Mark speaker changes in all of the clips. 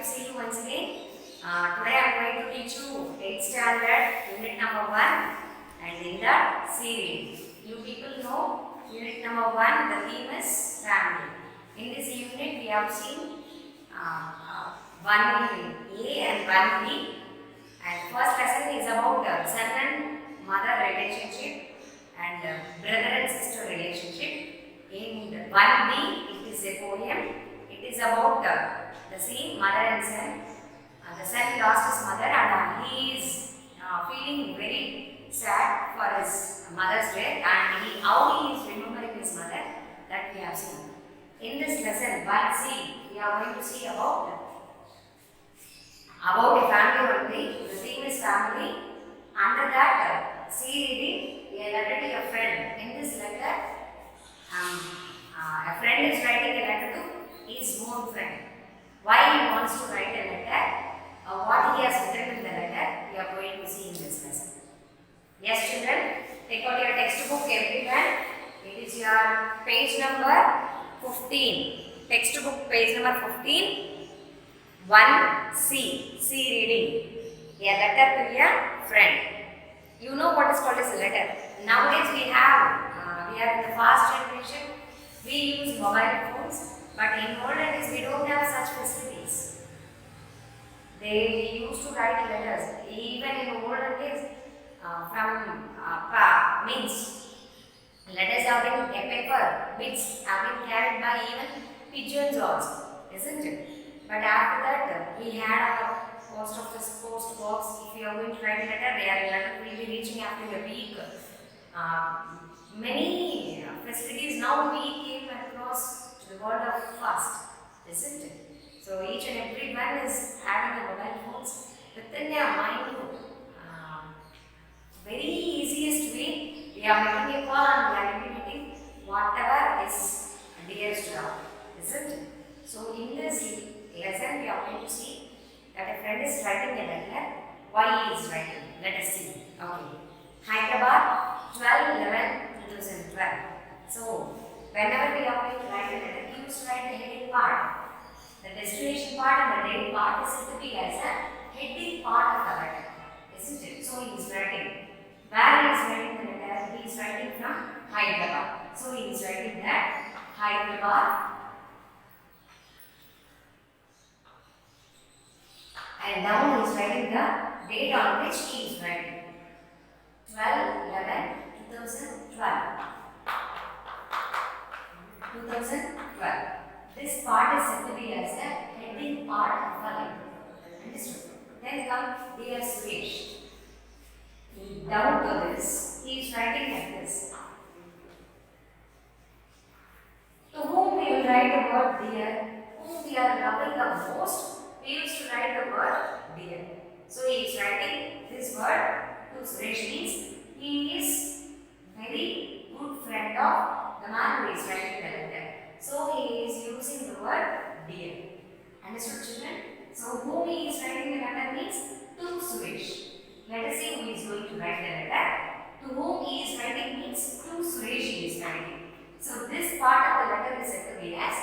Speaker 1: to see you once again. Today I am going to teach you 8th standard unit number 1 and in the series. You people know unit number 1, the theme is family. In this unit we have seen 1A and 1B, and first lesson is about son and mother relationship and brother and sister relationship. In 1B it is a poem. It is about the scene mother and son. The son lost his mother and he is feeling very sad for his mother's death, and how he is remembering his mother, that we have seen. In this lesson 1C we are going to see about a family only. The theme is family. Under that, C reading a letter to a friend. In this letter, a friend is writing a letter to his own friend. Why he wants to write a letter, what he has written in the letter, we are going to see in this lesson. Yes, children, take out your textbook, everyone. It is your page number 15. Textbook page number 15. 1C, C reading, a letter to a friend. You know what is called as a letter. Nowadays we are in the fast generation. We use mobile phones, but in olden days we don't have such facilities. They used to write letters. Even in olden days, letters have been a paper, bits have been carried by even pigeons also, isn't it? But after that, we had our post office, post box. If you are going to write a letter, their letter will be reaching after a week. Many facilities now we came across to the world of fast, isn't it? So each and every one is having a mobile phones within their mind. Very easiest way, we are making a call and we are implementing whatever is dearest to us, isn't it? So in this lesson, we are going to see that a friend is writing a letter. Why he is writing? Let us see. Okay. Hyderabad, 12/11/2012. So, whenever we are going to write a letter, we used to write the heading part. The destination part and the date part is said to be as a heading part of the letter, isn't it? So, he is writing. Where he is writing the letter? He is writing from Hyderabad. So, he is writing that Hyderabad. And now he is writing the date on which he is writing. 12/11/2012. 2012. This part is said to be as a heading part of a letter. Understood? Then come dear Suresh. Down to this, he is writing like this. To whom we will write the word dear, whom we are loving the most, we used to write the word dear. So he is writing this word to Suresh, means he is very good friend of the man who is writing the letter. So he is using the word dear. Understood, children? So whom he is writing the letter means to Suresh. Let us see who is going to write the letter. To whom he is writing means to Suresh he is writing. So this part of the letter is said to be as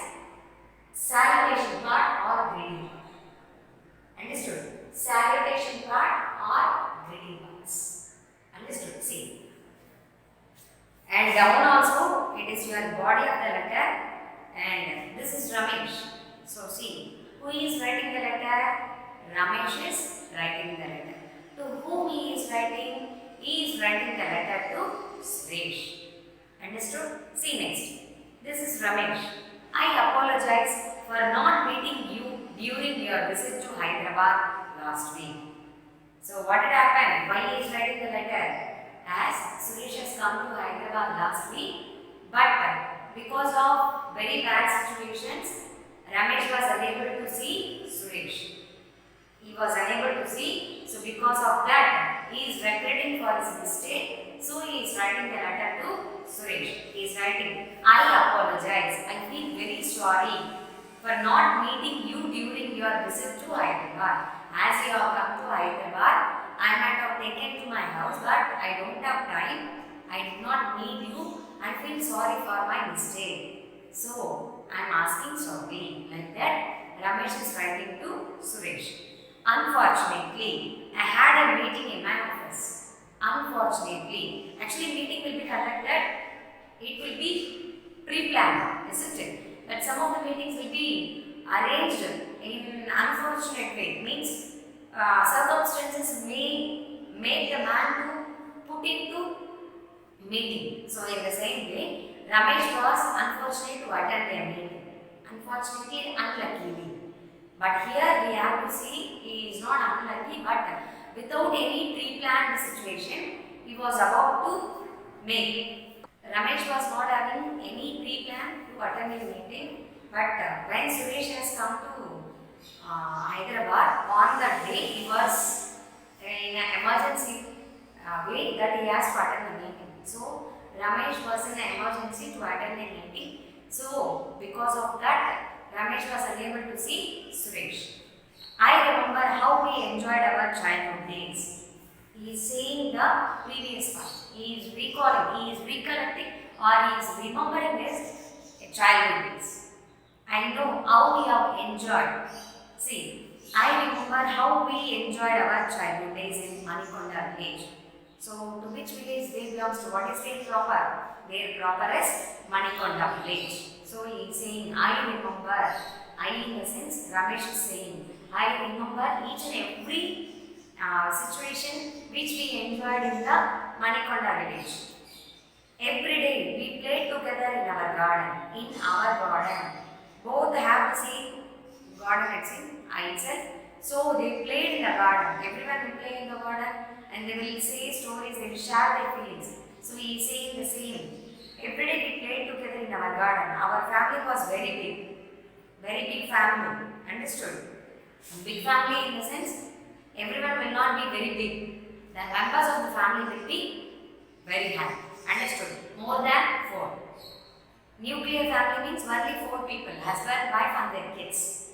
Speaker 1: salutation part or greeting part. Understood? Salutation part or greeting parts. Understood? See. And down also, it is your body of the letter, and this is Ramesh. So see, who is writing the letter? Ramesh is writing the letter. To whom he is writing? He is writing the letter to Suresh. Understood? See next. This is Ramesh. I apologize for not meeting you during your visit to Hyderabad last week. So what had happened? Why he is writing the letter? As Suresh has come to Hyderabad last week, but because of very bad situations, Ramesh was unable to see Suresh. He was unable to see, so because of that, he is regretting for his mistake. So he is writing the letter to Suresh. He is writing, I apologize. I feel very sorry for not meeting you during your visit to Hyderabad. As you have come to Hyderabad, I might have taken to my house, but I don't have time. I did not meet you. I feel sorry for my mistake. So, I am asking sorry. Like that, Ramesh is writing to Suresh. Unfortunately, I had a meeting in my office. Unfortunately, actually meeting will be conducted. It will be pre-planned, isn't it? But some of the meetings will be arranged in unfortunate way. Means circumstances may make the man to put into meeting. So in the same way, Ramesh was unfortunate to attend a meeting. Unfortunately, unluckily. But here we have to see he is not unlucky, but without any pre-planned situation, he was about to make. Ramesh was not having any pre-plan to attend a meeting, but when Suresh has come to Hyderabad, on that day he was in an emergency way that he has to attend the meeting. So Ramesh was in an emergency to attend a meeting. So because of that, Ramesh was unable to see Suresh. I remember how we enjoyed our childhood days. He is saying the previous part. He is recalling, he is recollecting, or he is remembering his childhood days. I know how we have enjoyed. See, I remember how we enjoyed our childhood days in Manikonda village. So, to which village they belongs to? What is their proper? Their proper is Manikonda village. So, he is saying, I remember. I, in the sense, Ramesh is saying, I remember each and every situation which we enjoyed in the Manikonda village. Every day we played together in our garden. In our garden, both have the same garden itself. So they played in the garden. Everyone will play in the garden and they will say stories, they will share their feelings. So he is saying the same. Every day we played together in our garden. Our family was very big family. Understood? Big family in the sense, everyone will not be very big. The members of the family will be very high. Understood? More than 4. Nuclear family means only 4 people, husband, wife and their kids.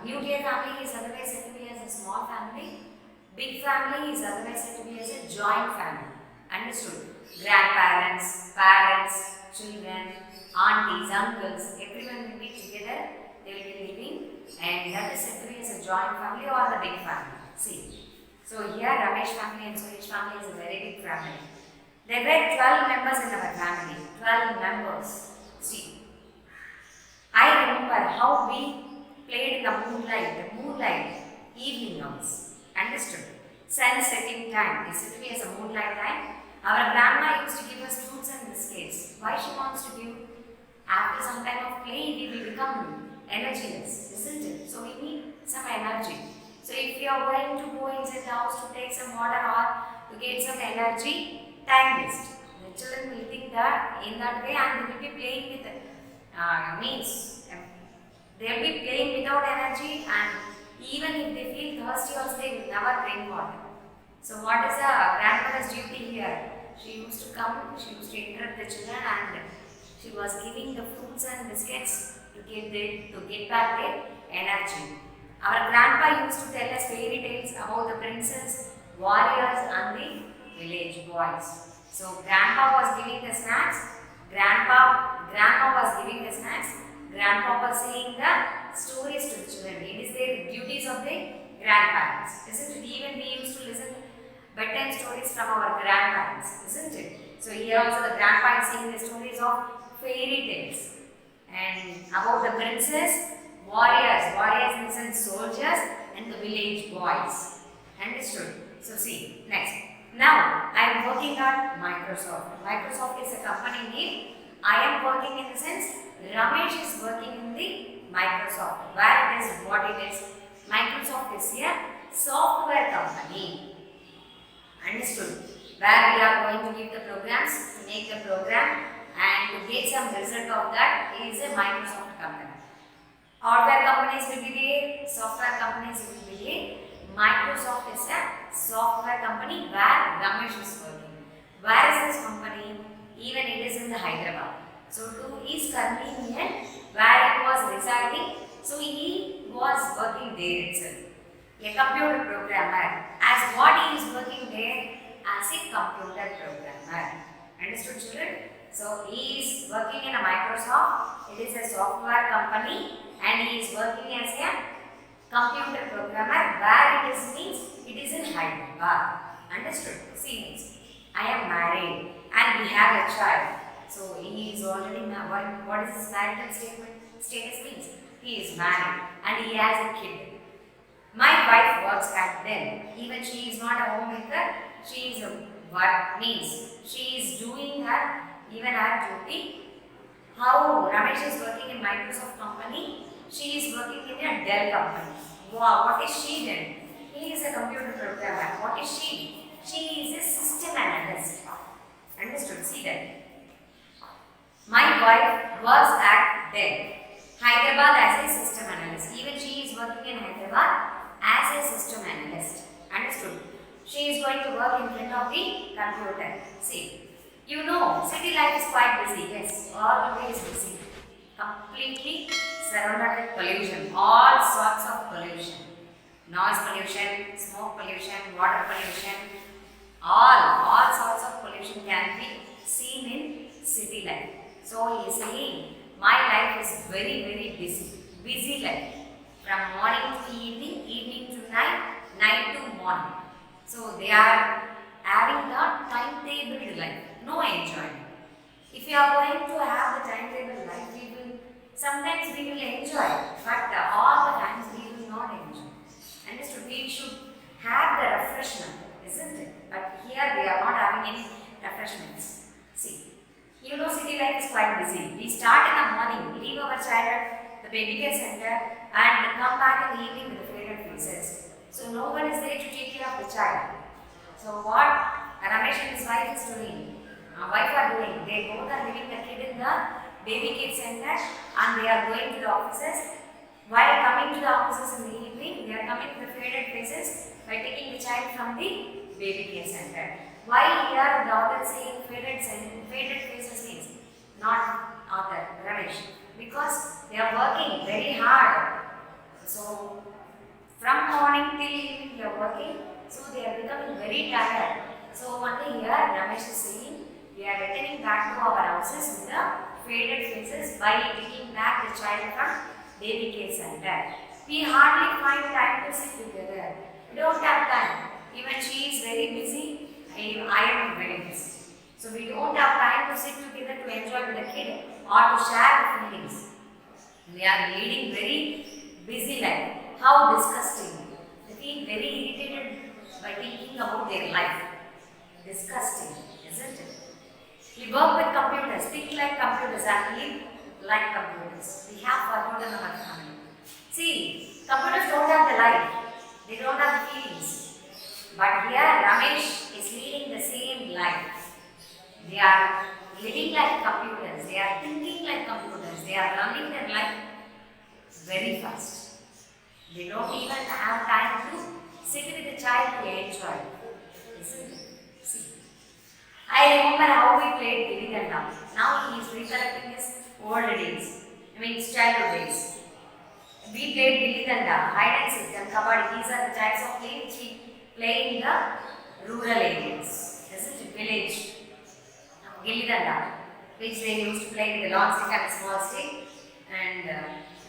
Speaker 1: Nuclear family is otherwise said to be as a small family. Big family is otherwise said to be as a joint family. Understood? Grandparents, parents, children, aunties, uncles, everyone will be together. They will be living, and that is said to be as a joint family or the big family. See. So here Ramesh family and Suresh family is a very big family. There were 12 members in our family. 12 members. See. I remember how we played in the moonlight evening hours. Understood? Sun setting time. Is it to be as a moonlight time? Our grandma used to give us fruits and biscuits. Why she wants to give? After some time of play, we will become energyless, isn't it? So we need some energy. So if you are going to go inside the house to take some water or to get some energy, time waste. The children will think that in that way and they will be playing with they will be playing without energy, and even if they feel thirsty also they will never drink water. So what is the grandmother's duty here? She used to come, she used to interrupt the children and she was giving the fruits and biscuits to get back their energy. Our grandpa used to tell us fairy tales about the princes, warriors and the village boys. So grandpa was giving the snacks, grandma was giving the snacks, grandpa was saying the stories to the children. It is the duties of the grandparents. Isn't it? Even we used to listen bedtime stories from our grandparents, isn't it? So here also the grandpa is saying the stories of fairy tales and about the princes, warriors in the sense soldiers and the village boys. Understood? So see, next. Now I am working at Microsoft. Microsoft is a company name. I am working in the sense Ramesh is working in the Microsoft. Where it is, what it is. Microsoft is a software company. Understood? Where we are going to give the programs, to make the program and to get some result of that is a Microsoft company. Hardware companies will be there, software companies will be there. Microsoft is a software company where Ramesh is working. Where is this company? Even it is in the Hyderabad. So to his convenience, where he was residing, so he was working there itself. A computer programmer. As what he is working there as a computer programmer. Understood, children? So he is working in a Microsoft. It is a software company and he is working as a computer programmer. Where it is means it is in Hyderabad. Understood? See means I am married and we have a child. So he is already married. What is his marital status means? He is married and he has a kid. My wife works at them. Even she is not a homemaker. She is a work means she is doing her even her duty. How Ramesh is working in Microsoft company, she is working in a Dell company. Wow, what is she then? He is a computer programmer. What is she? She is a system analyst. Understood? See that. My wife works at Dell, Hyderabad as a system analyst. Even she is working in Hyderabad as a system analyst. Understood? She is going to work in front of the computer. See. You know, city life is quite busy, yes, always busy. Completely surrounded with pollution, all sorts of pollution. Noise pollution, smoke pollution, water pollution, all sorts of pollution can be seen in city life. So he is saying, my life is very busy life. From morning to evening, evening to night, night to morning. So they are having the timetable life. No enjoyment. If you are going to have the timetable life, sometimes we will enjoy, but all the times we will not enjoy. Understood? We should have the refreshment, isn't it? But here we are not having any refreshments. See, you know city life is quite busy. We start in the morning, leave our child at the baby care center and come back in the evening with the faded faces. So no one is there to take care of the child. So what Ramesh and his wife is doing? Wife are doing. They both are leaving the kid in the baby kid center and they are going to the offices. While coming to the offices in the evening, they are coming to the faded faces by taking the child from the baby care center. Why here the author is saying faded faces means not author, Ramesh. Because they are working very hard. So from morning till evening they are working. So they are becoming very tired. So only here Ramesh is saying we are returning back to our houses with the faded faces by taking back the child from baby care center. We hardly find time to sit together. We don't have time. Even she is very busy. I am very busy. So we don't have time to sit together to enjoy with the kid or to share the feelings. We are leading very busy life. How disgusting. They feel very irritated by thinking about their life. Disgusting, isn't it? We work with computers, think like computers and live like computers. We have forgotten our family. See, computers don't have the life. They don't have the feelings. But here Ramesh is leading the same life. They are living like computers. They are thinking like computers. They are running their life very fast. They don't even have time to sit with the child to enjoy. Isn't it? See. I remember how we played Gilli Danda. Now he is recollecting his old days. His childhood days. We played Gilli Danda, hide and seek, and kabaddi. These are the types of play which we play in the rural areas. Isn't it? Village. Gilli Danda, which they used to play with the long stick and the small stick. And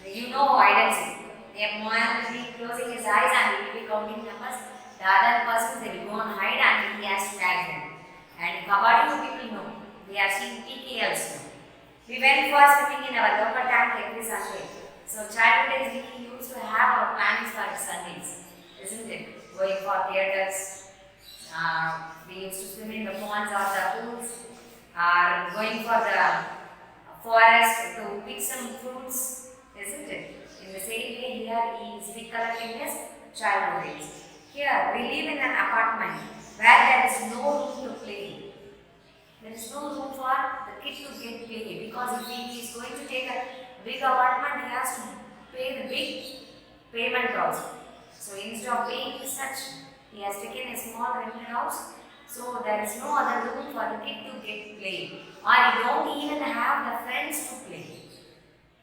Speaker 1: hide and seek. A man will be closing his eyes and he will be counting numbers. The other persons they will go and hide and he has to tag them. And kabaddi people know. We have seen PK also. We went for swimming in our local tank every Sunday. So childhood days we used to have our plans for Sundays, isn't it? Going for theatres. We used to swim in the ponds or the pools. Going for the forest to pick some fruits, isn't it? In the same way here he is recollecting his childhood days. Here we live in an apartment where there is no room to play. There is no room for the kid to get play because if he is going to take a big apartment, he has to pay the big payment also. So instead of paying such, he has taken a small rented house. So there is no other room for the kid to get play. Or he don't even have the friends to play.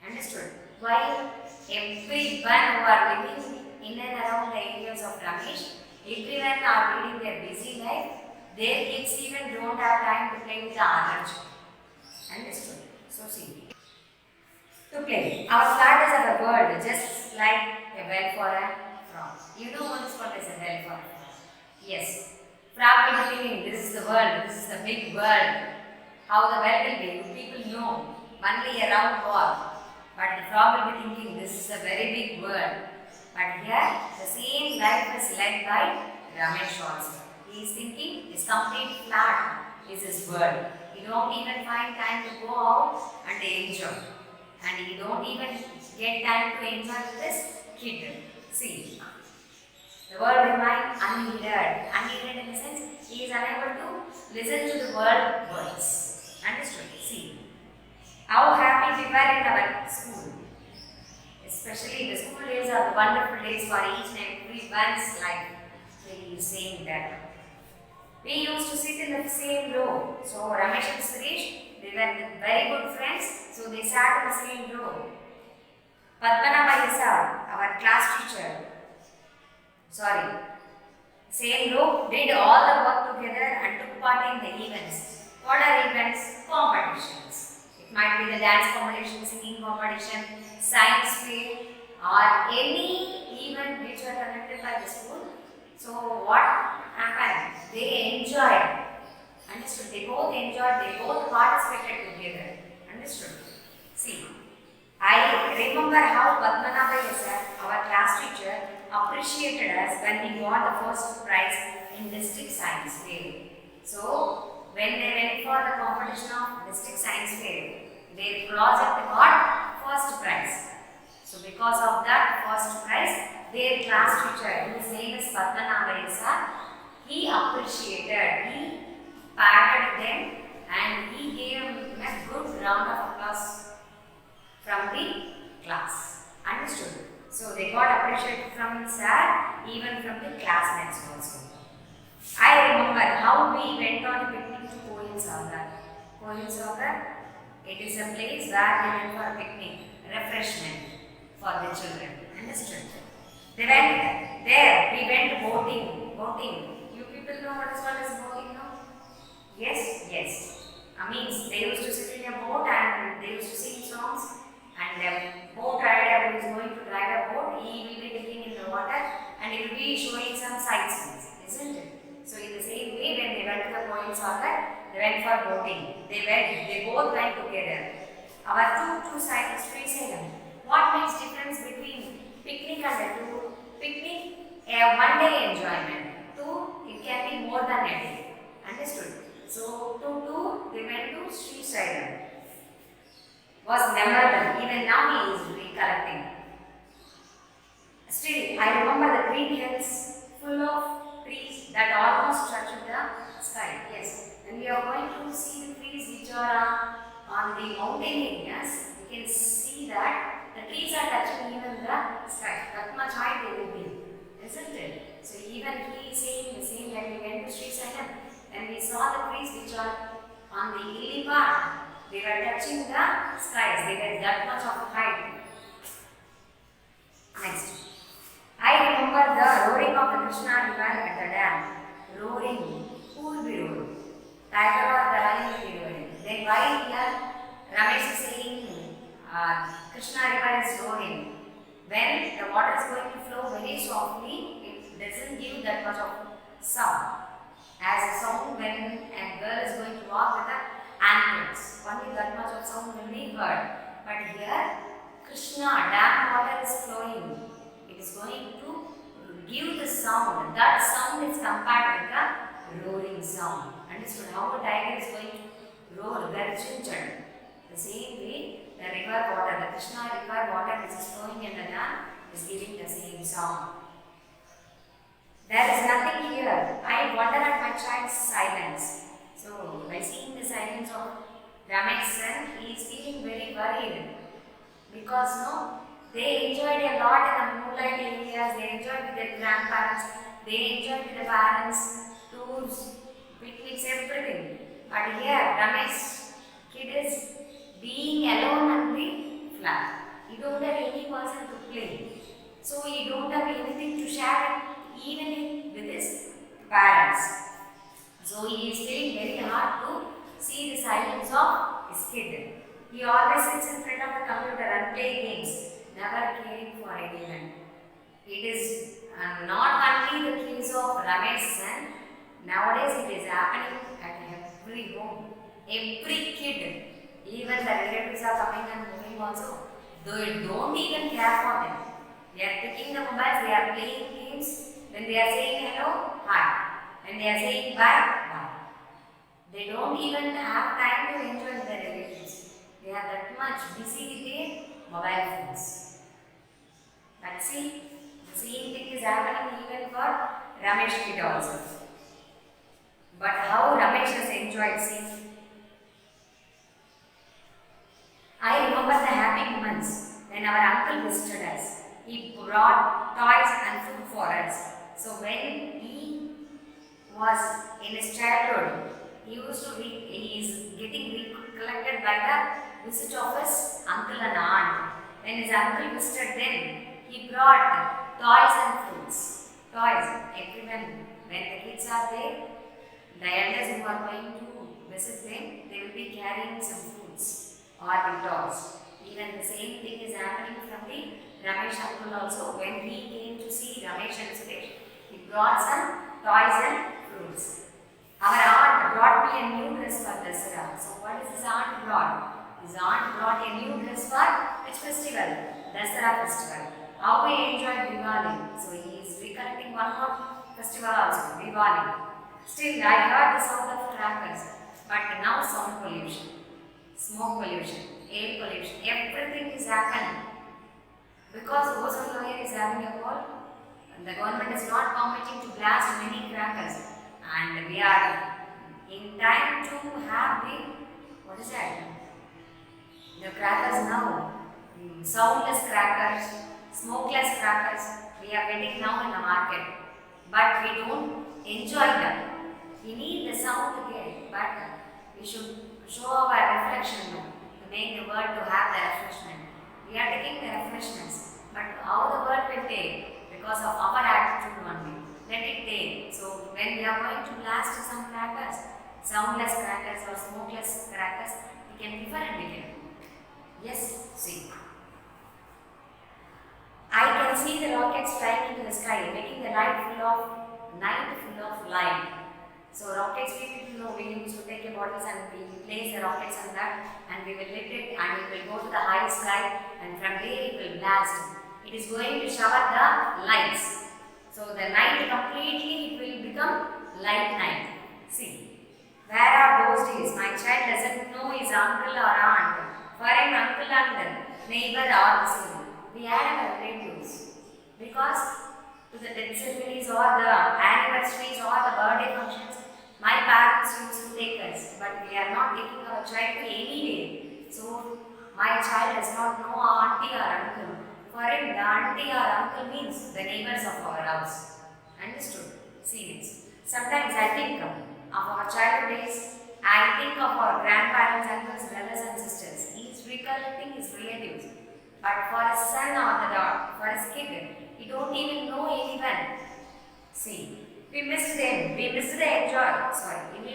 Speaker 1: Understood? While everyone who are living in and around the areas of Ramesh, everyone are leading their busy life. Their kids even don't have time to play with the other children. Understood? So see. To play. Our flat is our world, just like a well for a frog. You know what is called as a well for a frog. Yes. Frog will be thinking, this is the world, this is the big world. How the well will be, people know, only a round ball. But the frog will be thinking, this is a very big world. But here, the same life is led by Ramesh also. He is thinking, his complete flat is his world. He don't even find time to go out and enjoy. And he don't even get time to enjoy with his kid. See, the world remains unheeded. Unheeded in the sense, he is unable to listen to the world words. Understood? See, how happy we were in our school. Especially the school days are the wonderful days for each and everyone's life. So he is saying that. We used to sit in the same row. So Ramesh and Suresh, they were very good friends. So they sat in the same row. Padmanabha sir, our class teacher, same row, did all the work together and took part in the events. What are events? Competitions. It might be the dance competition, singing competition, science fair, or any event which are conducted by the school. So what happened? They enjoyed. Understood? They both enjoyed, they both participated together. Understood? See, I remember how Padmanabha sir, our class teacher, appreciated us when we got the first prize in district science fair. So, when they went for the competition of district science fair, their project got first prize. So, because of that first prize, their class teacher, whose name is Padmanabha sir, he appreciated, he patted them and he gave them a good round of applause from the class. Understood? So they got appreciated from sir, even from the classmates also. I remember how we went on a picnic to Koil Sagar. Koil Sagar, it is a place where we went for a picnic, refreshment for the children. Understood? They went there, we went boating. Boating. You people know what is called as boating now? Yes? Yes. Means they used to sit in a boat and they used to sing songs. And the boat rider who is going to drive a boat, he will be dipping in the water and he will be showing some sightseeing, isn't it? So in the same way, when they went to the Koil Sagar, they went for boating. They both went together. Our two sides, three sides. What makes difference between picnic and a tour? Picnic, a one-day enjoyment. Tour, it can be more than a day. Understood? So to tour, they went to Sri Sailam. Was memorable. Even now he is recollecting. Still, I remember the green hills full of trees that almost touch the sky. Yes, and we are going to see the trees which are on the mountain areas. You can see that the trees are touching even the sky. That much high they will be, isn't it? So even he is saying the same when we went to Sri Sailam and we saw the trees which are on the hilly part. They were touching the skies. They were that much of height. Next. I remember the roaring of the Krishna river at the dam. Roaring. Who will be roaring? Tiger or the lion will be roaring. Then why here Ramesh is saying Krishna river is roaring? When the water is going to flow very softly, it doesn't give that much of sound. As a sound when a girl is going to walk with a anklets. Only that much of sound will be heard. But here, Krishna, dam water is flowing. It is going to give the sound. That sound is compared with the roaring sound. Understood how a tiger is going to roar, garchinchad. The same way, the river water, the Krishna river water which is flowing in the dam is giving the same sound. There is nothing here. I wonder at my child's silence. So, by seeing the silence of Ramesh's son, he is feeling very worried because they enjoyed a lot in the moonlight areas, they enjoyed with their grandparents, they enjoyed with the parents, tours, picnics, everything. But here, Ramesh's kid is being alone on the flat. He don't have any person to play. So, he don't have anything to share even with his parents. So he is feeling very hard to see the silence of his kid. He always sits in front of the computer and play games, never waiting for anyone. It is not only the case of Ramesh's son. Nowadays it is happening at every home. Every kid, even the relatives are coming and moving also. They don't even care for them. They are taking the mobiles, they are playing games. When they are saying hello, hi. When they are saying bye, bye. They don't even have time to enjoy their relatives. They are that much busy with their mobile phones. But see, the same thing is happening even for Ramesh kid also. But how Ramesh has enjoyed, see. I remember the happy moments when our uncle visited us. He brought toys and food for us. So when he was in his childhood, he is getting recollected by the visit of his uncle and aunt. When his uncle visited them, he brought toys and fruits. Toys, everyone. When the kids are there, the elders who are going to visit them, they will be carrying some fruits or the toys. Even the same thing is happening from the Ramesh uncle also. When he came to see Ramesh and Suresh, he brought some toys and fruits. Our aunt brought me a new dress for Dasara. So what is his aunt brought? His aunt brought a new dress for which festival? Dasara festival. How we enjoyed Diwali. So he is recollecting one more festival also, Diwali. Still, I heard the sound of crackers, but now sound pollution, smoke pollution, air pollution, everything is happening. Because ozone layer is having a hole, the government is not permitting to blast many crackers, and we are in time to have what is that? The crackers now, soundless crackers, smokeless crackers, we are getting now in the market, but we don't enjoy them. We need the sound to get it, but we should show our reflection to make the world to have the refreshment. We are taking the refreshments, but how the world will take because of our attitude only. Let it take. So when we are going to blast some crackers, soundless crackers or smokeless crackers, we can prefer and begin. Yes, see. I can see the rockets flying into the sky, making the night full of light. So rockets, we used to take a bottles and we place the rockets on that, and we will lift it and it will go to the high sky, and from there it will blast. It is going to shower the lights. So the night completely it will become light night. See, where are those days? My child doesn't know his uncle or aunt. For an uncle and neighbor or sibling, we had our relatives, because to the death ceremonies or the anniversaries or the birthday functions, my parents used to take us, but we are not taking our child to anywhere. So my child does not know auntie or uncle. For him, the auntie or uncle means the neighbors of our house. Understood? See next. Sometimes I think of our childhood days. I think of our grandparents, uncles, brothers and sisters. He is recollecting his relatives. But for his son or the daughter, for his kid, he don't even know anyone. See, we missed them. We missed we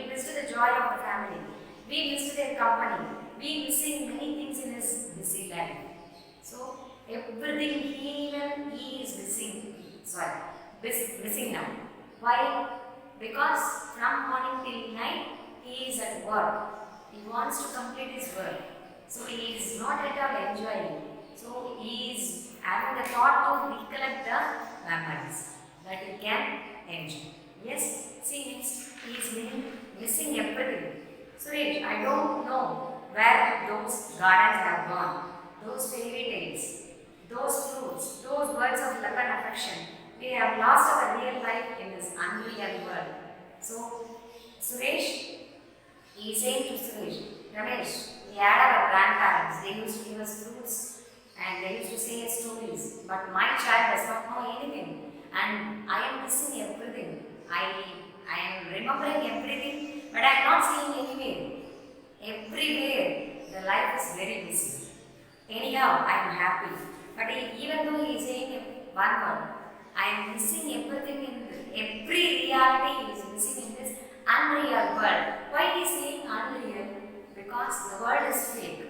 Speaker 1: missed the joy of the family. We missed their company. We missing many things in his busy life. So everything he is missing now. Why? Because from morning till night he is at work. He wants to complete his work. So he is not at all enjoying. So he is having the thought to recollect the memories that he can enjoy. Yes, see next, he is missing everything. Suresh, I don't know where those gardens have gone, those fairy tales, those fruits, those words of love and affection. We have lost our real life in this unreal world. So, Suresh, he is saying to Ramesh, we had our grandparents, they used to give us fruits and they used to say stories, but my child does not know anything, and I am missing everything. I am remembering everything, but I am not seeing anywhere. Everywhere, the life is very busy. Anyhow, I am happy. But even though he is saying one word, I am missing everything every reality is missing in this unreal world. Why he is saying unreal? Because the world is fake.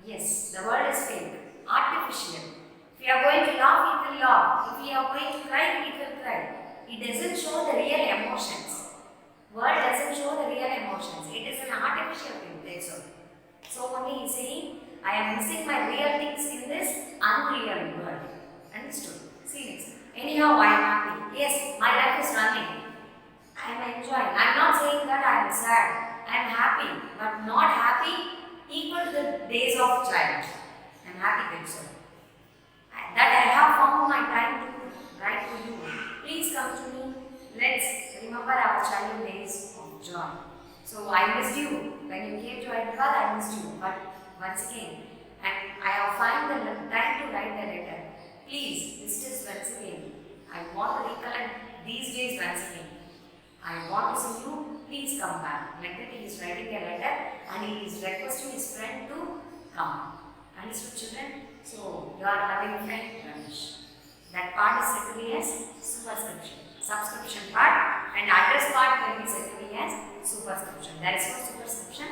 Speaker 1: Yes, the world is fake, artificial. will laugh. If we are going to cry, it will cry. It doesn't show the real emotions. Word doesn't show the real emotions. It is an artificial thing. That's all. So only he is saying, I am missing my real things in this unreal world. Understood? See next. Anyhow, I am happy. Yes, my life is running. I am enjoying. I am not saying that I am sad. I am happy, but not happy equal to the days of childhood. I am happy, that's all. That I have found my time to write to you. Please come to me. Let's remember our childhood days of joy. So I missed you. When you came to Hyderabad, I missed you. But once again, and I have found the time to write the letter. Please, this is once again. I want to recollect these days once again. I want to see you. Please come back. Like that, he is writing a letter and he is requesting his friend to come. Understood, children? So, your loving friend Ramesh. That part is said to be as superscription. Subscription part and address part will be said to be as superscription. There is no superscription,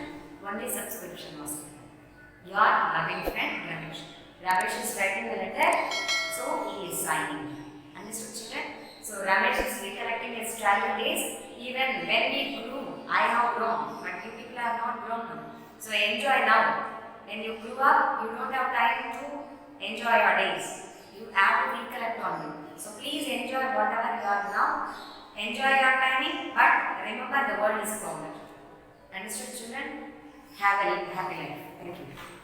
Speaker 1: only subscription was there. Your loving friend Ramesh. Ramesh is writing the letter, so he is signing. Understood, children? So, Ramesh is recollecting his childhood days. Even when he grew, I have grown, but you people have not grown now. So, enjoy now. When you grew up, you don't have time to enjoy your days. You have to recollect only. So please enjoy whatever you are now. Enjoy your timing, but remember the world is common. Understood, children? Have a happy life. Thank you.